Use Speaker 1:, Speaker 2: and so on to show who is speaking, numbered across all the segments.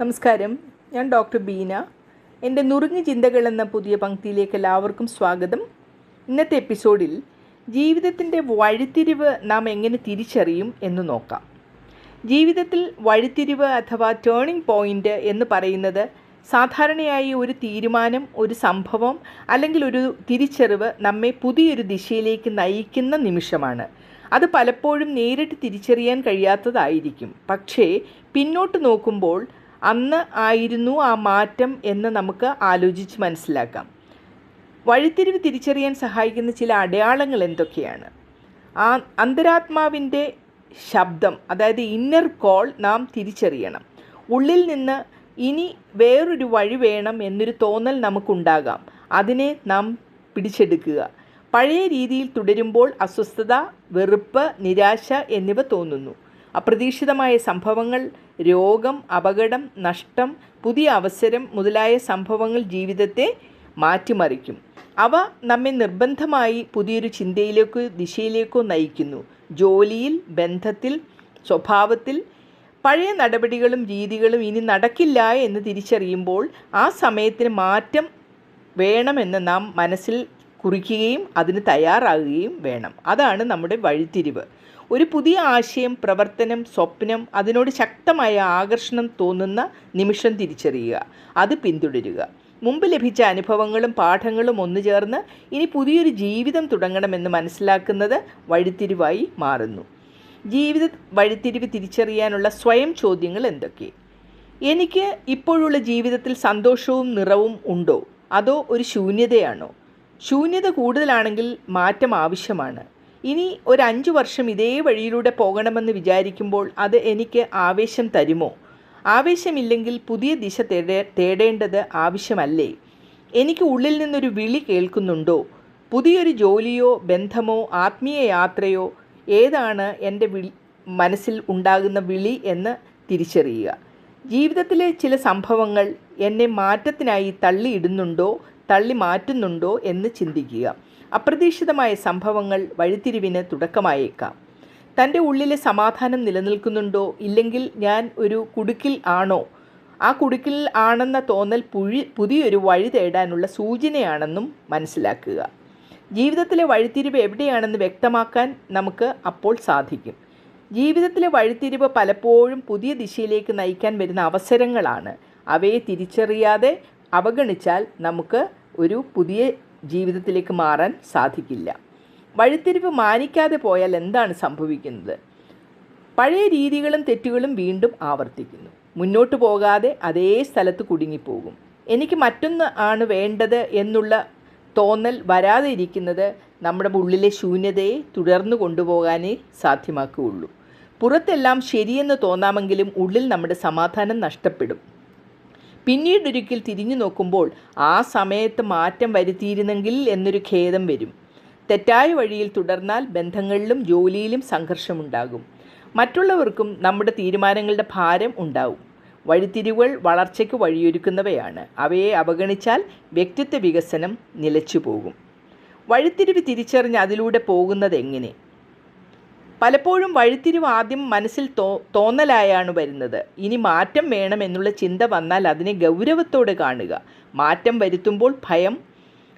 Speaker 1: നമസ്കാരം, ഞാൻ ഡോക്ടർ ബീന. എൻ്റെ നുറുങ്ങ് ചിന്തകൾ എന്ന പുതിയ പങ്ക്തിയിലേക്ക് എല്ലാവർക്കും സ്വാഗതം. ഇന്നത്തെ എപ്പിസോഡിൽ ജീവിതത്തിൻ്റെ വഴിത്തിരിവ് നാം എങ്ങനെ തിരിച്ചറിയും എന്ന് നോക്കാം. ജീവിതത്തിൽ വഴിത്തിരിവ് അഥവാ ടേണിംഗ് പോയിൻ്റ് എന്ന് പറയുന്നത് സാധാരണയായി ഒരു തീരുമാനം, ഒരു സംഭവം അല്ലെങ്കിൽ ഒരു തിരിച്ചറിവ് നമ്മെ പുതിയൊരു ദിശയിലേക്ക് നയിക്കുന്ന നിമിഷമാണ്. അത് പലപ്പോഴും നേരിട്ട് തിരിച്ചറിയാൻ കഴിയാത്തതായിരിക്കും. പക്ഷേ പിന്നോട്ട് നോക്കുമ്പോൾ അന്ന് ആയിരുന്നു ആ മാറ്റം എന്ന് നമുക്ക് ആലോചിച്ച് മനസ്സിലാക്കാം. വഴിത്തിരിവ് തിരിച്ചറിയാൻ സഹായിക്കുന്ന ചില അടയാളങ്ങൾ എന്തൊക്കെയാണ്? അന്തരാത്മാവിൻ്റെ ശബ്ദം, അതായത് ഇന്നർ കോൾ നാം തിരിച്ചറിയണം. ഉള്ളിൽ നിന്ന് ഇനി വേറൊരു വഴി വേണം എന്നൊരു തോന്നൽ നമുക്കുണ്ടാകാം. അതിനെ നാം പിടിച്ചെടുക്കുക. പഴയ രീതിയിൽ തുടരുമ്പോൾ അസ്വസ്ഥത, വെറുപ്പ്, നിരാശ എന്നിവ തോന്നുന്നു. അപ്രതീക്ഷിതമായ സംഭവങ്ങൾ, രോഗം, അപകടം, നഷ്ടം, പുതിയ അവസരം മുതലായ സംഭവങ്ങൾ ജീവിതത്തെ മാറ്റിമറിക്കും. അവ നമ്മെ നിർബന്ധമായി പുതിയൊരു ചിന്തയിലേക്കോ ദിശയിലേക്കോ നയിക്കുന്നു. ജോലിയിൽ, ബന്ധത്തിൽ, സ്വഭാവത്തിൽ പഴയ നടപടികളും രീതികളും ഇനി നടക്കില്ല എന്ന് തിരിച്ചറിയുമ്പോൾ ആ സമയത്തിന് മാറ്റം വേണമെന്ന് നാം മനസ്സിൽ കുറിക്കുകയും അതിന് തയ്യാറാകുകയും വേണം. അതാണ് നമ്മുടെ വഴിത്തിരിവ്. ഒരു പുതിയ ആശയം, പ്രവർത്തനം, സ്വപ്നം, അതിനോട് ശക്തമായ ആകർഷണം തോന്നുന്ന നിമിഷം തിരിച്ചറിയുക, അത് പിന്തുടരുക. മുമ്പ് ലഭിച്ച അനുഭവങ്ങളും പാഠങ്ങളും ഒന്നുചേർന്ന് ഇനി പുതിയൊരു ജീവിതം തുടങ്ങണമെന്ന് മനസ്സിലാക്കുന്നത് വഴിത്തിരിവായി മാറുന്നു. ജീവിത വഴിത്തിരിവ് തിരിച്ചറിയാനുള്ള സ്വയം ചോദ്യങ്ങൾ എന്തൊക്കെ? എനിക്ക് ഇപ്പോഴുള്ള ജീവിതത്തിൽ സന്തോഷവും നിറവും ഉണ്ടോ? അതോ ഒരു ശൂന്യതയാണോ? ശൂന്യത കൂടുതലാണെങ്കിൽ മാറ്റം ആവശ്യമാണ്. ഇനി ഒരു 5 വർഷം ഇതേ വഴിയിലൂടെ പോകണമെന്ന് വിചാരിക്കുമ്പോൾ അത് എനിക്ക് ആവേശം തരുമോ? ആവേശമില്ലെങ്കിൽ പുതിയ ദിശ തേടേണ്ടത് ആവശ്യമല്ലേ? എനിക്ക് ഉള്ളിൽ നിന്നൊരു വിളി കേൾക്കുന്നുണ്ടോ? പുതിയൊരു ജോലിയോ ബന്ധമോ ആത്മീയ യാത്രയോ ഏതാണ് എൻ്റെ മനസ്സിൽ ഉണ്ടാകുന്ന വിളി എന്ന് തിരിച്ചറിയുക. ജീവിതത്തിലെ ചില സംഭവങ്ങൾ എന്നെ മാറ്റത്തിനായി തള്ളി മാറ്റുന്നുണ്ടോ എന്ന് ചിന്തിക്കുക. അപ്രതീക്ഷിതമായ സംഭവങ്ങൾ വഴിത്തിരിവിന് തുടക്കമായേക്കാം. തൻ്റെ ഉള്ളിലെ സമാധാനം നിലനിൽക്കുന്നുണ്ടോ? ഇല്ലെങ്കിൽ ഞാൻ ഒരു കുടുക്കിൽ ആണോ? ആ കുടുക്കിൽ ആണെന്ന തോന്നൽ പുതിയൊരു വഴി തേടാനുള്ള സൂചനയാണെന്നും മനസ്സിലാക്കുക. ജീവിതത്തിലെ വഴിത്തിരിവ് എവിടെയാണെന്ന് വ്യക്തമാക്കാൻ നമുക്ക് അപ്പോൾ സാധിക്കും. ജീവിതത്തിലെ വഴിത്തിരിവ് പലപ്പോഴും പുതിയ ദിശയിലേക്ക് നയിക്കാൻ വരുന്ന അവസരങ്ങളാണ്. അവയെ തിരിച്ചറിയാതെ അവഗണിച്ചാൽ നമുക്ക് ഒരു പുതിയ ജീവിതത്തിലേക്ക് മാറാൻ സാധിക്കില്ല. വഴിത്തിരിവ് മാനിക്കാതെ പോയാൽ എന്താണ് സംഭവിക്കുന്നത്? പഴയ രീതികളും തെറ്റുകളും വീണ്ടും ആവർത്തിക്കുന്നു. മുന്നോട്ട് പോകാതെ അതേ സ്ഥലത്ത് കുടുങ്ങിപ്പോകും. എനിക്ക് മറ്റൊന്ന് ആണ് വേണ്ടത് എന്നുള്ള തോന്നൽ വരാതെ ഇരിക്കുന്നത് നമ്മുടെ ഉള്ളിലെ ശൂന്യതയെ തുടർന്നു കൊണ്ടുപോകാനേ സാധ്യമാക്കുകയുള്ളൂ. പുറത്തെല്ലാം ശരിയെന്ന് തോന്നാമെങ്കിലും ഉള്ളിൽ നമ്മുടെ സമാധാനം നഷ്ടപ്പെടും. പിന്നീടൊരിക്കൽ തിരിഞ്ഞു നോക്കുമ്പോൾ ആ സമയത്ത് മാറ്റം വരുത്തിയിരുന്നെങ്കിൽ എന്നൊരു ഖേദം വരും. തെറ്റായ വഴിയിൽ തുടർന്നാൽ ബന്ധങ്ങളിലും ജോലിയിലും സംഘർഷമുണ്ടാകും. മറ്റുള്ളവർക്കും നമ്മുടെ തീരുമാനങ്ങളുടെ ഭാരം ഉണ്ടാവും. വഴിത്തിരിവുകൾ വളർച്ചയ്ക്ക് വഴിയൊരുക്കുന്നവയാണ്. അവയെ അവഗണിച്ചാൽ വ്യക്തിത്വ വികസനം നിലച്ചു പോകും. വഴിത്തിരിവ് തിരിച്ചറിഞ്ഞ് അതിലൂടെ പോകുന്നത് എങ്ങനെ? പലപ്പോഴും വഴിത്തിരിവ് ആദ്യം മനസ്സിൽ തോന്നലായാണ് വരുന്നത്. ഇനി മാറ്റം വേണമെന്നുള്ള ചിന്ത വന്നാൽ അതിനെ ഗൗരവത്തോടെ കാണുക. മാറ്റം വരുത്തുമ്പോൾ ഭയം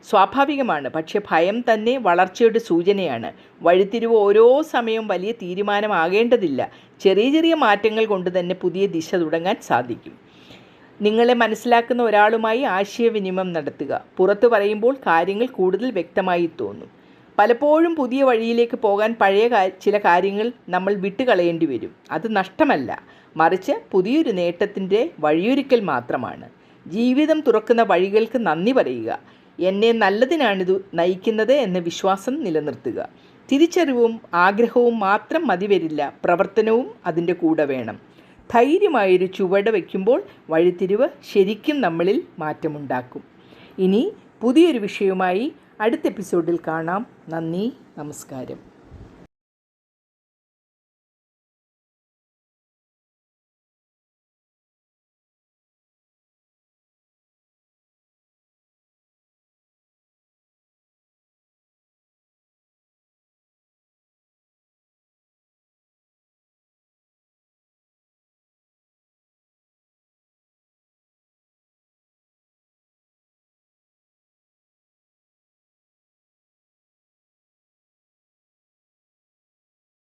Speaker 1: സ്വാഭാവികമാണ്. പക്ഷേ ഭയം തന്നെ വളർച്ചയുടെ സൂചനയാണ്. വഴിത്തിരിവ് ഓരോ സമയവും വലിയ തീരുമാനമാകേണ്ടതില്ല. ചെറിയ ചെറിയ മാറ്റങ്ങൾ കൊണ്ട് തന്നെ പുതിയ ദിശ തുടങ്ങാൻ സാധിക്കും. നിങ്ങളെ മനസ്സിലാക്കുന്ന ഒരാളുമായി ആശയവിനിമയം നടത്തുക. പുറത്ത് പറയുമ്പോൾ കാര്യങ്ങൾ കൂടുതൽ വ്യക്തമായി തോന്നും. പലപ്പോഴും പുതിയ വഴിയിലേക്ക് പോകാൻ പഴയ ചില കാര്യങ്ങൾ നമ്മൾ വിട്ടുകളയേണ്ടി വരും. അത് നഷ്ടമല്ല, മറിച്ച് പുതിയൊരു നേട്ടത്തിൻ്റെ വഴിയൊരുക്കൽ മാത്രമാണ്. ജീവിതം തുറക്കുന്ന വഴികൾക്ക് നന്ദി പറയുക. എന്നെ നല്ലതിനാണിത് നയിക്കുന്നത് എന്ന വിശ്വാസം നിലനിർത്തുക. തിരിച്ചറിവും ആഗ്രഹവും മാത്രം മതി വരില്ല, പ്രവർത്തനവും അതിൻ്റെ കൂടെ വേണം. ധൈര്യമായൊരു ചുവട് വയ്ക്കുമ്പോൾ വഴിത്തിരിവ് ശരിക്കും നമ്മളിൽ മാറ്റമുണ്ടാക്കും. ഇനി പുതിയൊരു വിഷയവുമായി അടുത്ത എപ്പിസോഡിൽ കാണാം. നന്ദി, നമസ്കാരം.